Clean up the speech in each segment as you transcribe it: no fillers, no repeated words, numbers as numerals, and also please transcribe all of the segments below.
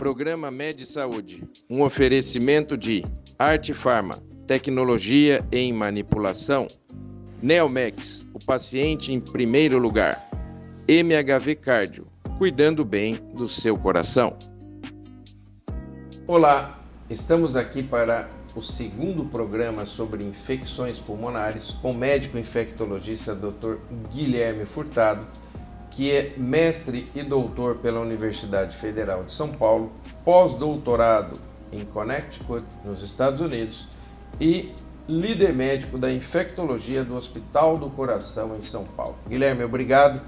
Programa Med Saúde, um oferecimento de Arte Farma, tecnologia em manipulação, Neomex, o paciente em primeiro lugar, MHV Cardio, cuidando bem do seu coração. Olá, estamos aqui para o segundo programa sobre infecções pulmonares com o médico infectologista Dr. Guilherme Furtado, que é mestre e doutor pela Universidade Federal de São Paulo, pós-doutorado em Connecticut, nos Estados Unidos, e líder médico da infectologia do Hospital do Coração em São Paulo. Guilherme, obrigado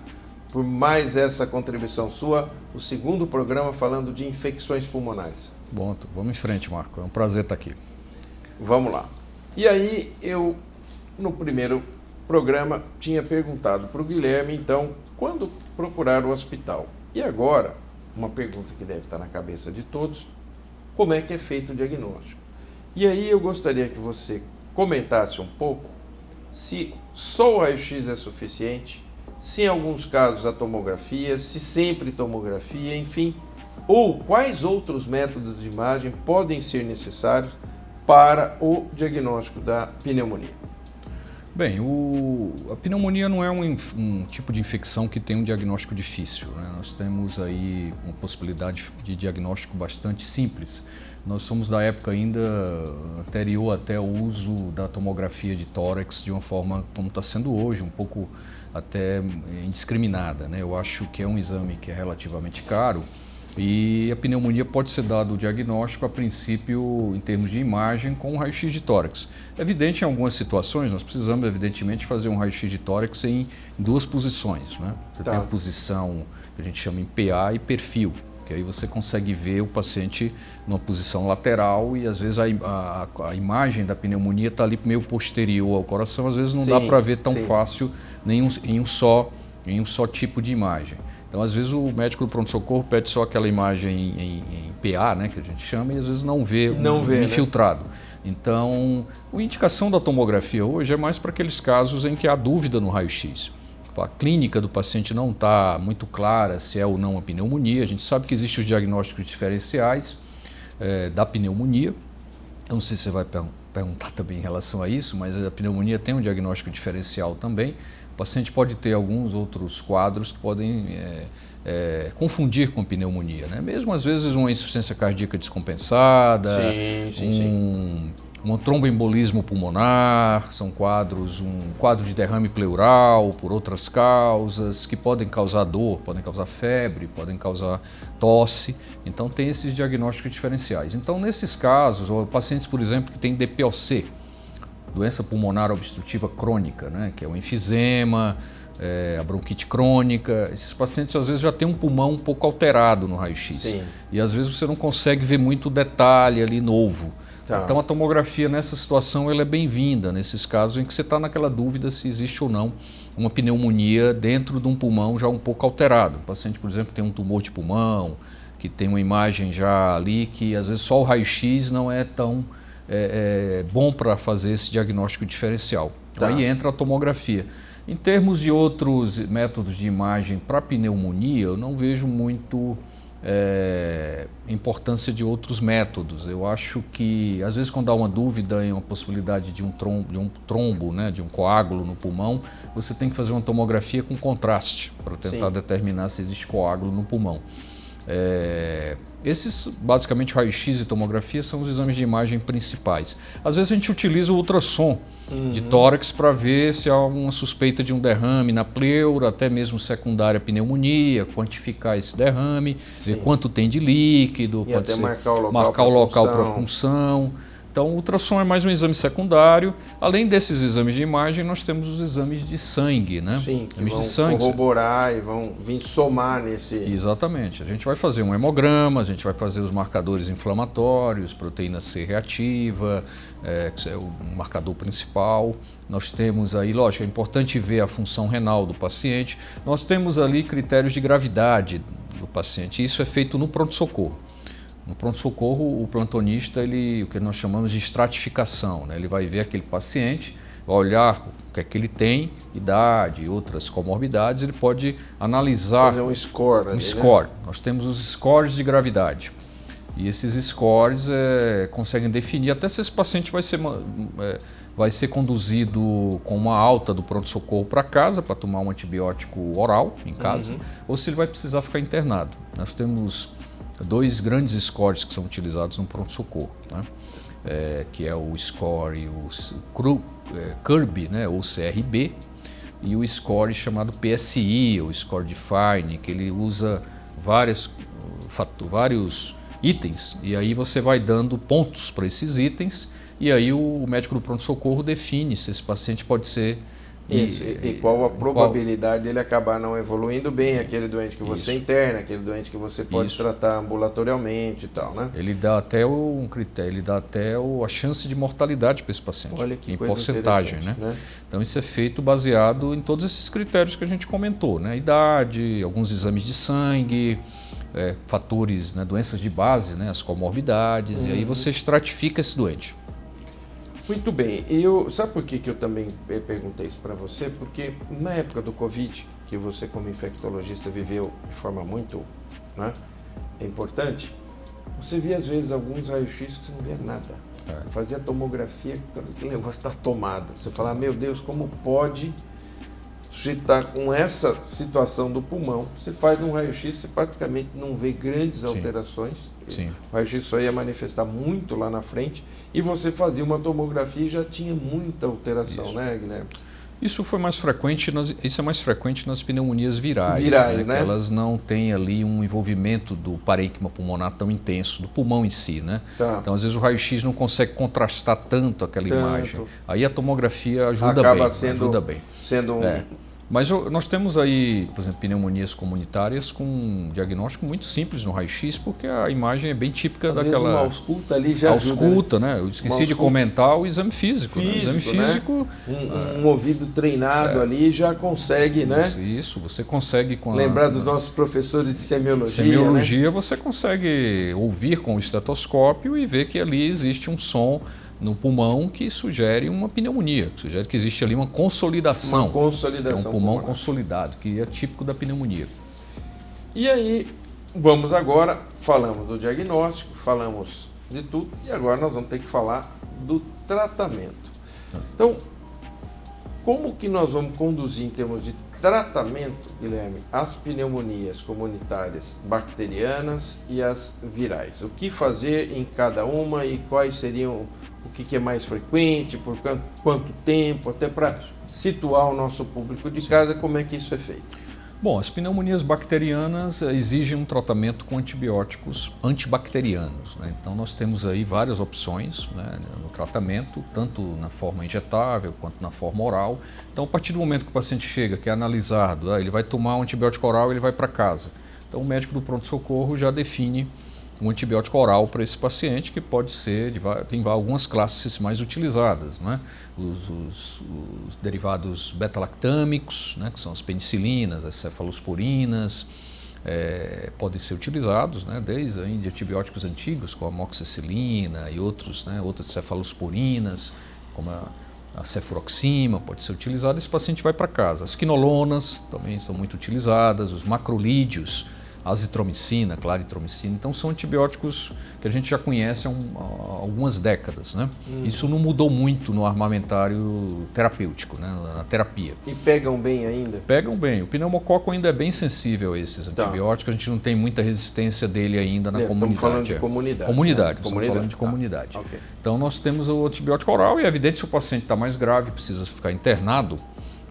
por mais essa contribuição sua, o segundo programa falando de infecções pulmonares. Bom, vamos em frente, Marco. É um prazer estar aqui. Vamos lá. E aí, eu, no primeiro programa, tinha perguntado para o Guilherme, então, quando procurar o hospital? E agora, uma pergunta que deve estar na cabeça de todos, como é que é feito o diagnóstico? E aí eu gostaria que você comentasse um pouco se só o raio-x é suficiente, se em alguns casos a tomografia, se sempre tomografia, enfim, ou quais outros métodos de imagem podem ser necessários para o diagnóstico da pneumonia. Bem, a pneumonia não é um tipo de infecção que tem um diagnóstico difícil, né? Nós temos aí uma possibilidade de diagnóstico bastante simples. Nós somos da época ainda anterior até o uso da tomografia de tórax de uma forma como está sendo hoje, um pouco até indiscriminada, né? Eu acho que é um exame que é relativamente caro e a pneumonia pode ser dado o diagnóstico a princípio em termos de imagem com um raio-x de tórax. É evidente em algumas situações nós precisamos evidentemente fazer um raio-x de tórax em duas posições, né? Você tem a posição que a gente chama em PA e perfil, que aí você consegue ver o paciente numa posição lateral e às vezes a imagem da pneumonia está ali meio posterior ao coração, às vezes não dá para ver tão fácil em um só tipo de imagem. Então, às vezes, o médico do pronto-socorro pede só aquela imagem em PA, né, que a gente chama, e às vezes não vê infiltrado. Né? Então, a indicação da tomografia hoje é mais para aqueles casos em que há dúvida no raio-x. A clínica do paciente não está muito clara se é ou não a pneumonia. A gente sabe que existem os diagnósticos diferenciais da pneumonia. Eu não sei se você vai perguntar também em relação a isso, mas a pneumonia tem um diagnóstico diferencial também. O paciente pode ter alguns outros quadros que podem confundir com pneumonia, né? Mesmo às vezes uma insuficiência cardíaca descompensada, um tromboembolismo pulmonar, são quadros, um quadro de derrame pleural por outras causas que podem causar dor, podem causar febre, podem causar tosse. Então tem esses diagnósticos diferenciais. Então nesses casos, ou pacientes, por exemplo, que têm DPOC, doença pulmonar obstrutiva crônica, né, que é o enfisema, a bronquite crônica, esses pacientes às vezes já têm um pulmão um pouco alterado no raio-x. E às vezes você não consegue ver muito detalhe ali novo. Então a tomografia nessa situação ela é bem-vinda, nesses casos em que você está naquela dúvida se existe ou não uma pneumonia dentro de um pulmão já um pouco alterado. O paciente, por exemplo, tem um tumor de pulmão, que tem uma imagem já ali que às vezes só o raio-x não é tão bom para fazer esse diagnóstico diferencial. Então, aí entra a tomografia. Em termos de outros métodos de imagem para pneumonia, eu não vejo muito importância de outros métodos. Eu acho que, às vezes, quando há uma dúvida em uma possibilidade de um trombo, né, de um coágulo no pulmão, você tem que fazer uma tomografia com contraste para tentar determinar se existe coágulo no pulmão. Esses, basicamente, raio-x e tomografia são os exames de imagem principais. Às vezes a gente utiliza o ultrassom de tórax para ver se há uma suspeita de um derrame na pleura, até mesmo secundária pneumonia, quantificar esse derrame, ver quanto tem de líquido, e pode ser marcar o local para punção. Então, o ultrassom é mais um exame secundário. Além desses exames de imagem, nós temos os exames de sangue, né? Sim, que vão corroborar e vão vir somar nesse... Exatamente. A gente vai fazer um hemograma, a gente vai fazer os marcadores inflamatórios, proteína C reativa, que é o marcador principal. Nós temos aí, lógico, é importante ver a função renal do paciente. Nós temos ali critérios de gravidade do paciente. Isso é feito no pronto-socorro. No pronto-socorro, o plantonista, o que nós chamamos de estratificação, né? Ele vai ver aquele paciente, vai olhar o que é que ele tem, idade e outras comorbidades, ele pode analisar... Fazer um score. Um score. Nós temos os scores de gravidade. E esses scores conseguem definir até se esse paciente vai ser conduzido com uma alta do pronto-socorro para casa, para tomar um antibiótico oral em casa, ou se ele vai precisar ficar internado. Nós temos 2 grandes scores que são utilizados no pronto-socorro, né? Que é o score, o CRB, né? Ou CRB, e o score chamado PSI, o Score Define, que ele usa vários itens, e aí você vai dando pontos para esses itens, e aí o médico do pronto-socorro define se esse paciente pode ser... E qual a probabilidade dele acabar não evoluindo bem, aquele doente que você interna, aquele doente que você pode tratar ambulatorialmente e tal, né? Ele dá até um critério, ele dá até a chance de mortalidade para esse paciente, olha que em coisa porcentagem, né? Então isso é feito baseado em todos esses critérios que a gente comentou, né? Idade, alguns exames de sangue, fatores, né? Doenças de base, né? As comorbidades, e aí você estratifica esse doente. Muito bem. Sabe por que eu também perguntei isso para você? Porque na época do Covid, que você como infectologista viveu de forma muito, né, importante, você via às vezes alguns raios-x que você não via nada. Você fazia tomografia, aquele negócio está tomado. Você fala, meu Deus, como pode estar com essa situação do pulmão? Você faz um raio-x, você praticamente não vê grandes alterações. Sim. O raio-x só ia manifestar muito lá na frente, e você fazia uma tomografia e já tinha muita alteração, né, Guilherme? Isso é mais frequente nas pneumonias virais, né? Que elas não têm ali um envolvimento do parênquima pulmonar tão intenso, do pulmão em si, né? Então, às vezes o raio-x não consegue contrastar tanto aquela imagem. Aí a tomografia ajuda bem. Mas nós temos aí, por exemplo, pneumonias comunitárias com um diagnóstico muito simples no raio-x, porque a imagem é bem típica daquela... Uma ausculta ali já ajuda, né? Eu esqueci de comentar o exame físico. Né? O exame físico... Né? Um ouvido treinado ali já consegue, né? Isso, você consegue... Lembrar dos nossos professores de semiologia. Semiologia, né? Você consegue ouvir com o estetoscópio e ver que ali existe um som no pulmão que sugere uma pneumonia, que sugere que existe ali uma consolidação. Que é um pulmão consolidado, que é típico da pneumonia. E aí, vamos agora, falamos do diagnóstico, falamos de tudo, e agora nós vamos ter que falar do tratamento. Então, como que nós vamos conduzir em termos de tratamento, Guilherme, as pneumonias comunitárias bacterianas e as virais? O que fazer em cada uma e quais seriam... O que é mais frequente, por quanto tempo, até para situar o nosso público de casa, como é que isso é feito? Bom, as pneumonias bacterianas exigem um tratamento com antibióticos antibacterianos, né? Então nós temos aí várias opções, né, no tratamento, tanto na forma injetável quanto na forma oral. Então a partir do momento que o paciente chega, que é analisado, ele vai tomar um antibiótico oral e ele vai para casa. Então o médico do pronto-socorro já define um antibiótico oral para esse paciente, que pode ser, tem algumas classes mais utilizadas, né? Os derivados beta-lactâmicos, né? Que são as penicilinas, as cefalosporinas, podem ser utilizados, né? Desde aí de antibióticos antigos, como a amoxicilina e outros, né? Outras cefalosporinas, como a cefuroxima, pode ser utilizada. Esse paciente vai para casa. As quinolonas também são muito utilizadas, os macrolídeos, azitromicina, claritromicina. Então são antibióticos que a gente já conhece há algumas décadas, né? Isso não mudou muito no armamentário terapêutico, né? Na terapia. E pegam bem ainda? Pegam bem. O pneumococo ainda é bem sensível a esses antibióticos, a gente não tem muita resistência dele ainda na comunidade. Estamos falando de comunidade. Estamos falando de comunidade. Okay. Então nós temos o antibiótico oral e é evidente que se o paciente está mais grave, precisa ficar internado,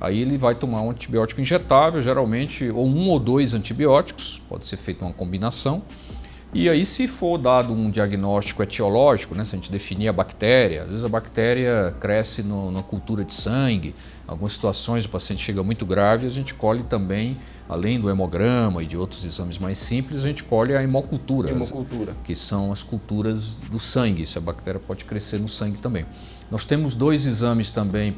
aí ele vai tomar um antibiótico injetável, geralmente, ou 1 ou 2 antibióticos, pode ser feita uma combinação. E aí, se for dado um diagnóstico etiológico, né, se a gente definir a bactéria, às vezes a bactéria cresce na cultura de sangue, em algumas situações o paciente chega muito grave, a gente colhe também, além do hemograma e de outros exames mais simples, a gente colhe a hemocultura, que são as culturas do sangue, se a bactéria pode crescer no sangue também. Nós temos 2 exames também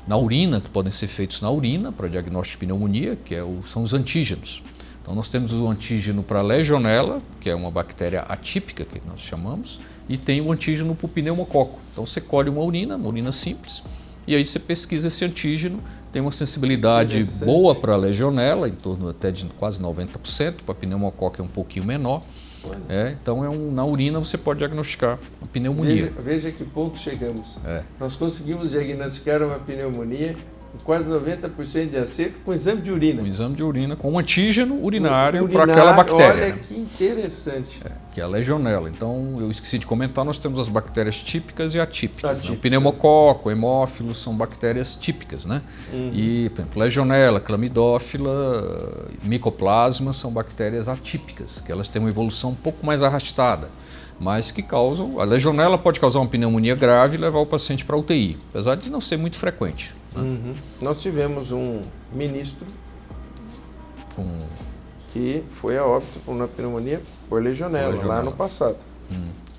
na urina, que podem ser feitos na urina para diagnóstico de pneumonia, que são os antígenos. Então nós temos o antígeno para Legionella, que é uma bactéria atípica, que nós chamamos, e tem o antígeno para o pneumococo. Então você colhe uma urina simples, e aí você pesquisa esse antígeno, tem uma sensibilidade boa para a legionela, em torno até de quase 90%, para a pneumococo é um pouquinho menor. Então na urina você pode diagnosticar a pneumonia. Veja que ponto chegamos. Nós conseguimos diagnosticar uma pneumonia com quase 90% de acerto com exame de urina. Um exame de urina com um antígeno urinário para aquela bactéria. Olha que interessante. Que é a legionela. Então, eu esqueci de comentar, nós temos as bactérias típicas e atípicas. O pneumococo, hemófilos são bactérias típicas, né? E, por exemplo, legionela, clamidófila, micoplasma são bactérias atípicas, que elas têm uma evolução um pouco mais arrastada, mas que causam... A legionela pode causar uma pneumonia grave e levar o paciente para a UTI, apesar de não ser muito frequente. Nós tivemos um ministro que foi a óbito por uma pneumonia por legionela lá no passado.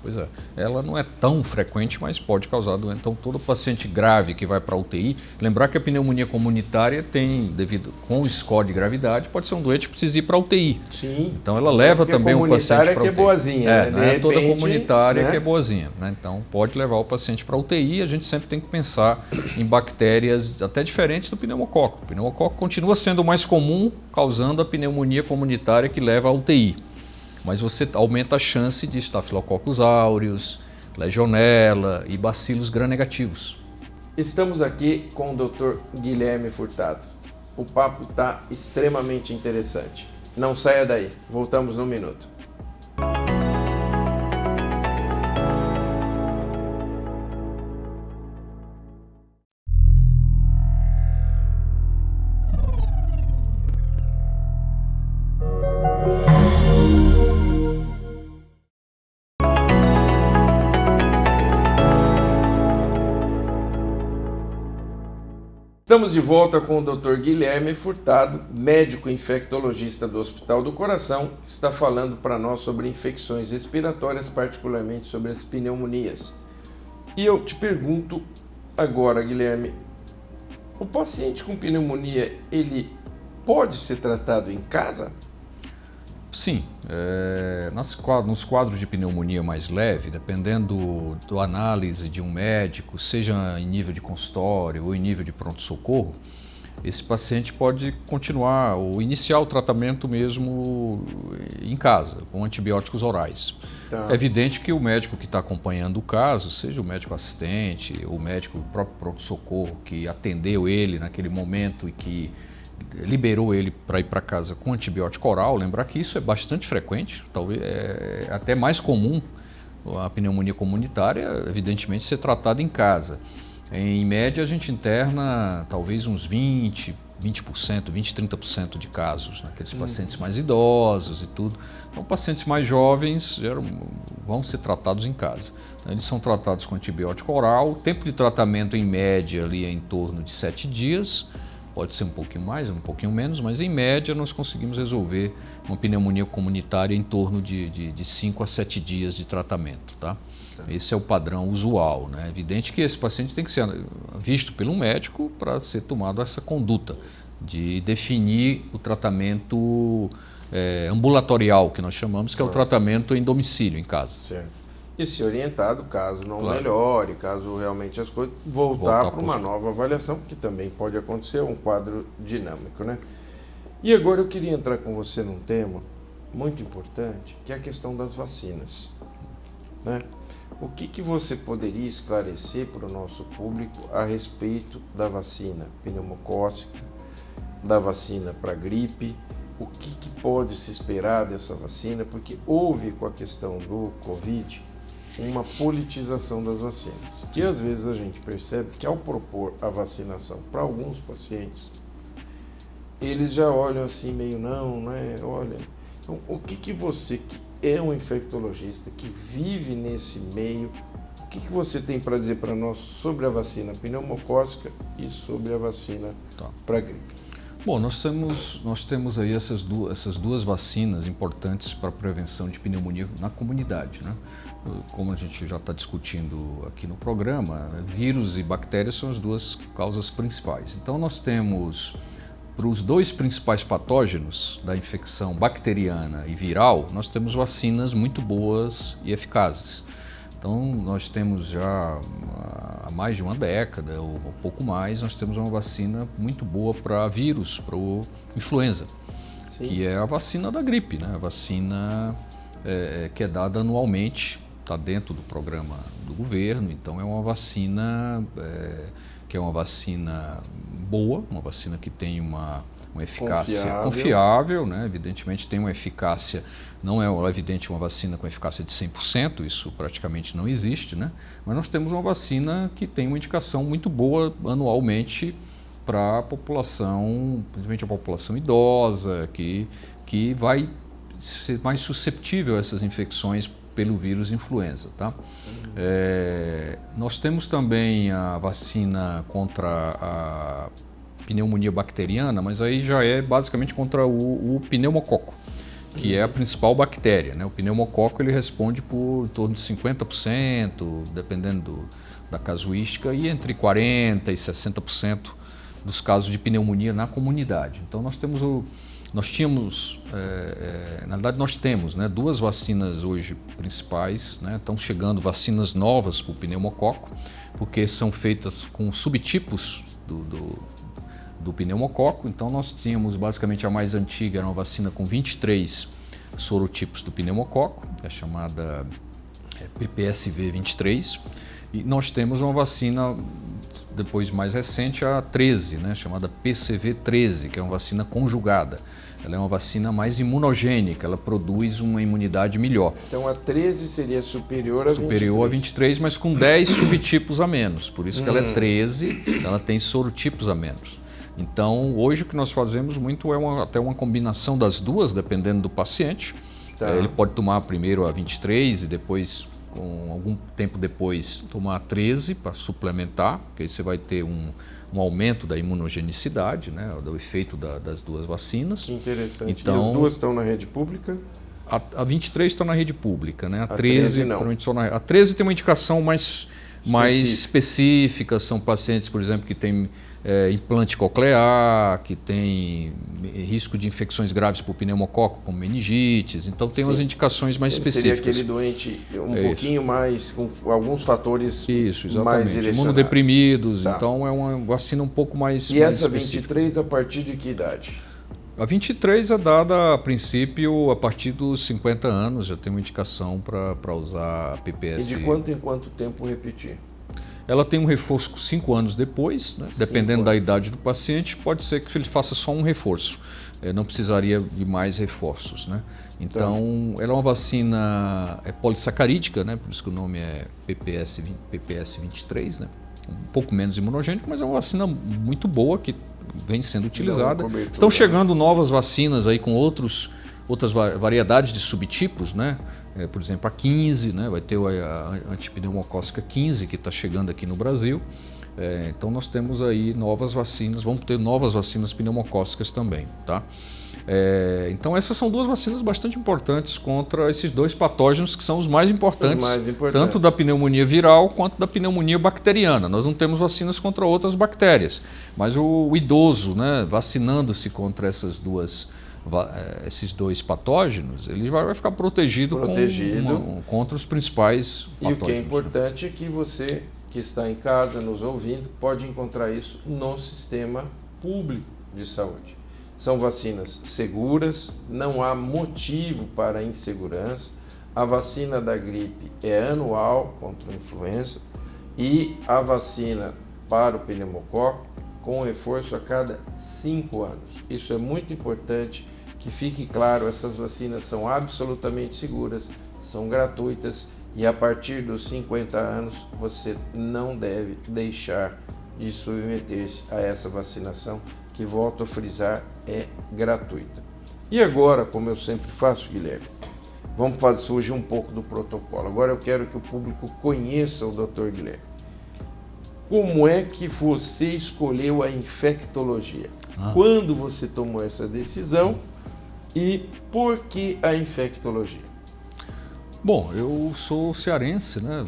Pois é, ela não é tão frequente, mas pode causar doença. Então, todo paciente grave que vai para a UTI, lembrar que a pneumonia comunitária tem, devido com o score de gravidade, pode ser um doente que precisa ir para a UTI. Sim. Então, ela leva também o paciente para a UTI. Que é boazinha, não é toda comunitária que é boazinha, né? Então, pode levar o paciente para a UTI. A gente sempre tem que pensar em bactérias até diferentes do pneumococo. O pneumococo continua sendo o mais comum, causando a pneumonia comunitária que leva à UTI. Mas você aumenta a chance de Staphylococcus aureus, legionela e bacilos gram-negativos. Estamos aqui com o Dr. Guilherme Furtado. O papo está extremamente interessante. Não saia daí, voltamos num minuto. Estamos de volta com o Dr. Guilherme Furtado, médico infectologista do Hospital do Coração, que está falando para nós sobre infecções respiratórias, particularmente sobre as pneumonias. E eu te pergunto agora, Guilherme, o paciente com pneumonia, ele pode ser tratado em casa? Sim, nos quadros de pneumonia mais leve, dependendo da análise de um médico, seja em nível de consultório ou em nível de pronto-socorro, esse paciente pode continuar ou iniciar o tratamento mesmo em casa, com antibióticos orais. Tá. É evidente que o médico que está acompanhando o caso, seja o médico assistente, o médico do próprio pronto-socorro que atendeu ele naquele momento e que liberou ele para ir para casa com antibiótico oral, lembrar que isso é bastante frequente, talvez é até mais comum a pneumonia comunitária, evidentemente, ser tratada em casa. Em média, a gente interna talvez uns 20%, 30% de casos, naqueles pacientes mais idosos e tudo. Então, pacientes mais jovens vão ser tratados em casa. Então, eles são tratados com antibiótico oral, o tempo de tratamento em média ali é em torno de 7 dias, pode ser um pouquinho mais, um pouquinho menos, mas em média nós conseguimos resolver uma pneumonia comunitária em torno de 5 a 7 dias de tratamento, tá? Esse é o padrão usual, né? É evidente que esse paciente tem que ser visto pelo médico para ser tomado essa conduta de definir o tratamento ambulatorial, que nós chamamos, que é o tratamento em domicílio, em casa. Certo. E se orientado, caso não melhore, caso realmente as coisas, voltar para uma nova avaliação, que também pode acontecer, um quadro dinâmico, né? E agora eu queria entrar com você num tema muito importante, que é a questão das vacinas, né? O que você poderia esclarecer para o nosso público a respeito da vacina pneumocócica, da vacina para gripe? O que pode se esperar dessa vacina? Porque houve, com a questão do Covid, uma politização das vacinas. E às vezes a gente percebe que, ao propor a vacinação para alguns pacientes, eles já olham assim meio olha. Então, o que você, que é um infectologista, que vive nesse meio, o que você tem para dizer para nós sobre a vacina pneumocócica e sobre a vacina para gripe? Bom, nós temos aí essas duas vacinas importantes para a prevenção de pneumonia na comunidade, né? Como a gente já está discutindo aqui no programa, vírus e bactérias são as duas causas principais. Então nós temos, para os dois principais patógenos da infecção bacteriana e viral, nós temos vacinas muito boas e eficazes. Então nós temos já há mais de uma década ou um pouco mais, nós temos uma vacina muito boa para vírus, para influenza, sim, que é a vacina da gripe, né? A vacina que é dada anualmente, está dentro do programa do governo, então é uma vacina que é uma vacina boa, uma vacina que tem uma eficácia confiável, né? Evidentemente tem uma eficácia, não é evidente uma vacina com eficácia de 100%, isso praticamente não existe, né? Mas nós temos uma vacina que tem uma indicação muito boa anualmente para a população, principalmente a população idosa, que vai ser mais susceptível a essas infecções pelo vírus influenza, tá? Nós temos também a vacina contra a pneumonia bacteriana, mas aí já é basicamente contra o pneumococo, que é a principal bactéria, né? O pneumococo ele responde por em torno de 50%, dependendo da casuística, e entre 40% e 60% dos casos de pneumonia na comunidade. Então nós tínhamos, na verdade nós temos, né, duas vacinas hoje principais, né? Estão chegando vacinas novas para o pneumococo, porque são feitas com subtipos do pneumococo. Então nós tínhamos basicamente a mais antiga, era uma vacina com 23 sorotipos do pneumococo, é chamada PPSV 23, e nós temos uma vacina depois mais recente, a 13, né, chamada PCV 13, que é uma vacina conjugada. Ela é uma vacina mais imunogênica, ela produz uma imunidade melhor. Então a 13 seria superior a 23. Superior a 23, mas com 10 subtipos a menos, por isso que ela é 13, ela tem sorotipos a menos. Então, hoje o que nós fazemos muito é até uma combinação das duas, dependendo do paciente. Tá. Ele pode tomar primeiro a 23 e depois, com algum tempo depois, tomar a 13 para suplementar, porque aí você vai ter um aumento da imunogenicidade, né, do efeito das duas vacinas. Que interessante. Então, e as duas estão na rede pública? A 23 está na rede pública, né? A 13 não. A 13 tem uma indicação mais específica, são pacientes, por exemplo, que têm implante coclear, que tem risco de infecções graves por pneumococo, como meningites, então tem umas indicações mais específicas. Seria aquele doente pouquinho mais, com alguns fatores exatamente, mais direcionados. Imunodeprimidos, tá. Então é uma vacina um pouco mais E essa específica. 23 a partir de que idade? A 23 é dada, a princípio, a partir dos 50 anos, já tem uma indicação para usar a PPS. E de quanto em quanto tempo repetir? Ela tem um reforço 5 anos depois, né? Dependendo da idade do paciente, pode ser que ele faça só um reforço. Não precisaria de mais reforços, né? Então, ela é uma vacina polissacarídica, né? Por isso que o nome é PPS 23, né? Um pouco menos imunogênico, mas é uma vacina muito boa que vem sendo utilizada. Estão chegando novas vacinas aí com outras variedades de subtipos, né? Por exemplo, a 15, né? Vai ter a antipneumocócica 15 que está chegando aqui no Brasil. Então nós temos aí novas vacinas, vamos ter novas vacinas pneumocócicas também, tá? Então essas são duas vacinas bastante importantes contra esses dois patógenos que são os mais importantes, tanto da pneumonia viral quanto da pneumonia bacteriana. Nós não temos vacinas contra outras bactérias, mas o idoso, né, vacinando-se contra esses dois patógenos, ele vai ficar protegido. Contra os principais patógenos. E o que é importante é que você que está em casa nos ouvindo pode encontrar isso no sistema público de saúde. São vacinas seguras, não há motivo para insegurança. A vacina da gripe é anual contra a influenza e a vacina para o pneumococo com reforço a cada 5 anos. Isso é muito importante que fique claro, essas vacinas são absolutamente seguras, são gratuitas e a partir dos 50 anos você não deve deixar de submeter-se a essa vacinação, que, volto a frisar, é gratuita. E agora, como eu sempre faço, Guilherme, vamos fugir um pouco do protocolo. Agora eu quero que o público conheça o Dr. Guilherme. Como é que você escolheu a infectologia? Quando você tomou essa decisão e por que a infectologia? Bom, eu sou cearense, né?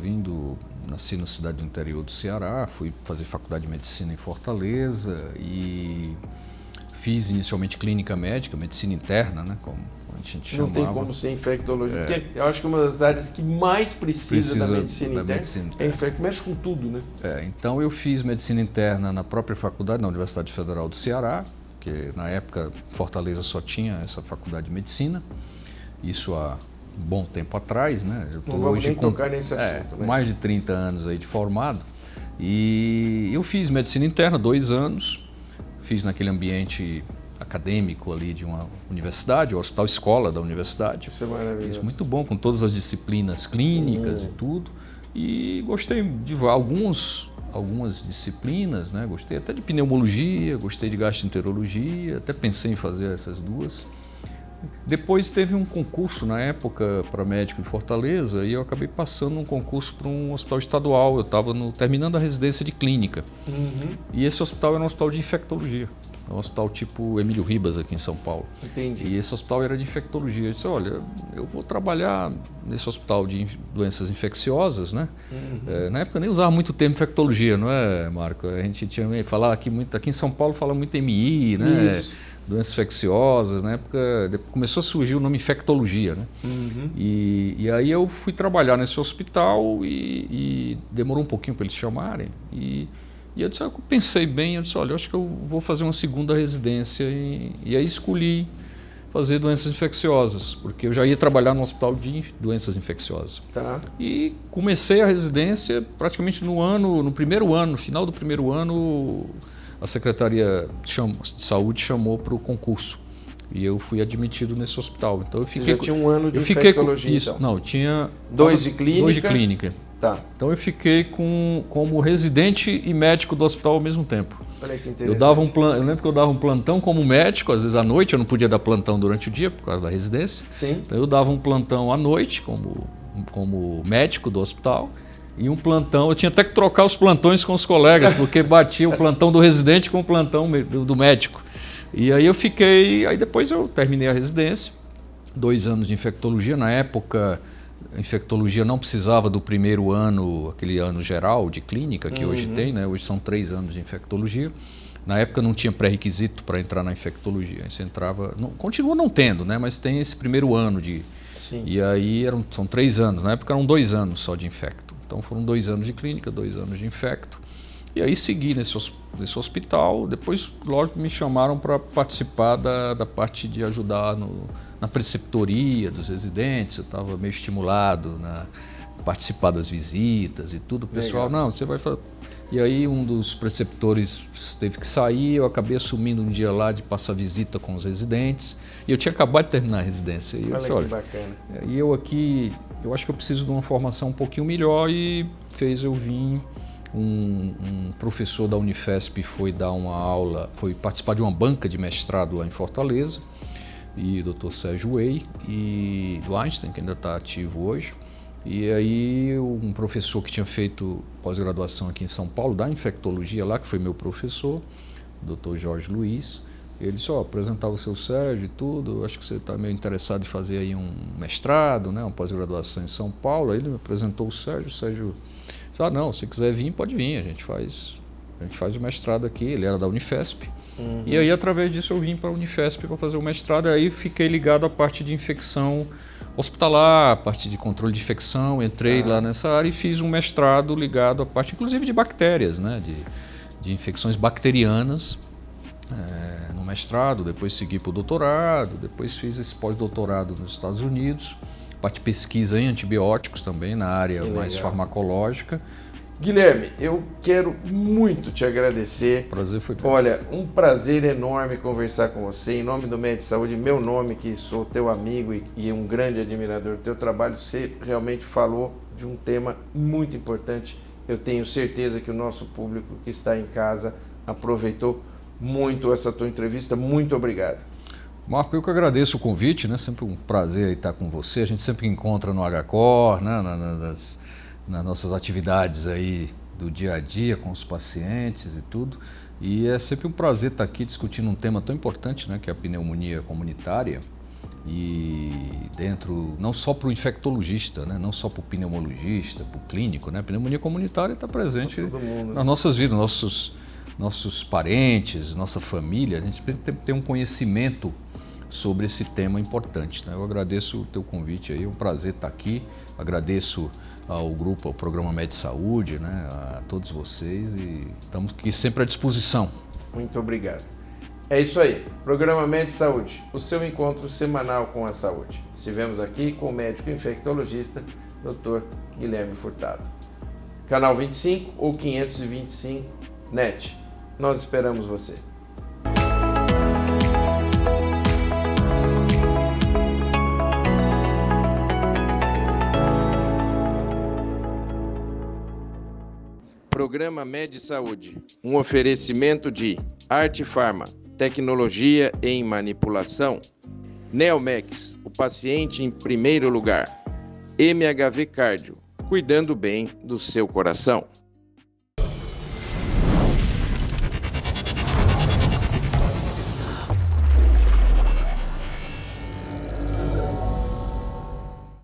Nasci na cidade do interior do Ceará, fui fazer faculdade de medicina em Fortaleza e fiz inicialmente clínica médica, medicina interna, né, como a gente chamava. Não tem como ser infectologista. Porque eu acho que uma das áreas que mais precisa da medicina interna é infecto. Mexe com tudo, né? Então eu fiz medicina interna na própria faculdade, na Universidade Federal do Ceará, que na época Fortaleza só tinha essa faculdade de medicina. Isso há um bom tempo atrás, né? Eu tô não vamos hoje nem tocar nesse assunto, né? Mais de 30 anos aí de formado. E eu fiz medicina interna 2 anos, fiz naquele ambiente acadêmico ali de uma universidade, o hospital escola da universidade. Isso é maravilhoso. Isso muito bom, com todas as disciplinas clínicas e tudo. E gostei de algumas disciplinas, né? Gostei até de pneumologia, gostei de gastroenterologia, até pensei em fazer essas duas. Depois teve um concurso na época para médico em Fortaleza e eu acabei passando um concurso para um hospital estadual. Eu estava terminando a residência de clínica. E esse hospital era um hospital de infectologia. É um hospital tipo Emílio Ribas aqui em São Paulo. Entendi. E esse hospital era de infectologia. Eu disse, olha, eu vou trabalhar nesse hospital de doenças infecciosas, né? Na época eu nem usava muito termo infectologia, não é, Marco? A gente tinha falar aqui em São Paulo fala muito MI, né? Isso. Doenças infecciosas, na época começou a surgir o nome infectologia, né? E aí eu fui trabalhar nesse hospital e demorou um pouquinho para eles chamarem. E eu disse, eu pensei bem, eu disse, olha, eu acho que eu vou fazer uma segunda residência e aí escolhi fazer doenças infecciosas, porque eu já ia trabalhar no hospital de doenças infecciosas. Tá. E comecei a residência praticamente no primeiro ano, no final do primeiro ano, a Secretaria de Saúde chamou para o concurso e eu fui admitido nesse hospital. Então eu fiquei. Você já tinha um ano de infectologia? Isso, então? Não, tinha 2 de clínica. 2 de clínica. Tá. Então eu fiquei como residente e médico do hospital ao mesmo tempo. Olha que interessante. Eu lembro que eu dava um plantão como médico, às vezes à noite, eu não podia dar plantão durante o dia por causa da residência. Sim. Então eu dava um plantão à noite como médico do hospital. E um plantão, eu tinha até que trocar os plantões com os colegas, porque batia o plantão do residente com o plantão do médico. E aí aí depois eu terminei a residência, 2 anos de infectologia. Na época, a infectologia não precisava do primeiro ano, aquele ano geral de clínica que hoje tem, né? Hoje são 3 anos de infectologia. Na época não tinha pré-requisito para entrar na infectologia. Você entrava, continua não tendo, né? Mas tem esse primeiro ano de... Sim. E aí são 3 anos, na época eram 2 anos só de infecto. Então foram 2 anos de clínica, 2 anos de infecto. E aí segui nesse hospital. Depois, lógico, me chamaram para participar da parte de ajudar na preceptoria dos residentes. Eu estava meio estimulado a participar das visitas e tudo. O pessoal, não, você vai fazer... E aí um dos preceptores teve que sair, eu acabei assumindo um dia lá de passar visita com os residentes. E eu tinha acabado de terminar a residência. E eu disse, olha, bacana. E eu aqui, eu acho que eu preciso de uma formação um pouquinho melhor e fez eu vir. Um professor da Unifesp foi dar uma aula, foi participar de uma banca de mestrado lá em Fortaleza, e o Dr. Sérgio Way, e do Einstein, que ainda está ativo hoje. E aí um professor que tinha feito pós-graduação aqui em São Paulo, da infectologia lá, que foi meu professor, o Dr. Jorge Luiz, ele disse, apresentava o seu Sérgio e tudo, acho que você está meio interessado em fazer aí um mestrado, né, uma pós-graduação em São Paulo. Aí ele me apresentou o Sérgio disse, não, se quiser vir, pode vir, a gente faz o mestrado aqui. Ele era da Unifesp. E aí, através disso, eu vim para a Unifesp para fazer o mestrado, e aí fiquei ligado à parte de infecção hospitalar, a parte de controle de infecção, entrei lá nessa área e fiz um mestrado ligado à parte, inclusive, de bactérias, né, de infecções bacterianas, no mestrado. Depois segui para o doutorado, depois fiz esse pós-doutorado nos Estados Unidos, parte de pesquisa em antibióticos também, na área mais farmacológica. Guilherme, eu quero muito te agradecer. O prazer foi meu. Olha, um prazer enorme conversar com você. Em nome do Med Saúde, meu nome, que sou teu amigo e um grande admirador do teu trabalho, você realmente falou de um tema muito importante. Eu tenho certeza que o nosso público que está em casa aproveitou muito essa tua entrevista. Muito obrigado. Marco, eu que agradeço o convite, né? Sempre um prazer estar com você. A gente sempre encontra no HCOR, né? Nas nossas atividades aí do dia a dia com os pacientes e tudo. E é sempre um prazer estar aqui discutindo um tema tão importante, né? Que é a pneumonia comunitária. E dentro, não só para o infectologista, né? Não só para o pneumologista, para o clínico, né? A pneumonia comunitária está presente nas nossas vidas, nossos parentes, nossa família, a gente tem que ter um conhecimento sobre esse tema importante, né? Eu agradeço o teu convite aí, é um prazer estar aqui, agradeço ao grupo, ao programa Med Saúde, né, a todos vocês, e estamos aqui sempre à disposição. Muito obrigado. É isso aí, programa Med Saúde, o seu encontro semanal com a saúde. Estivemos aqui com o médico infectologista, Dr. Guilherme Furtado. Canal 25 ou 525 NET. Nós esperamos você. Programa Med Saúde, um oferecimento de Arte Farma, tecnologia em manipulação, Neomex, o paciente em primeiro lugar, MHV Cardio, cuidando bem do seu coração.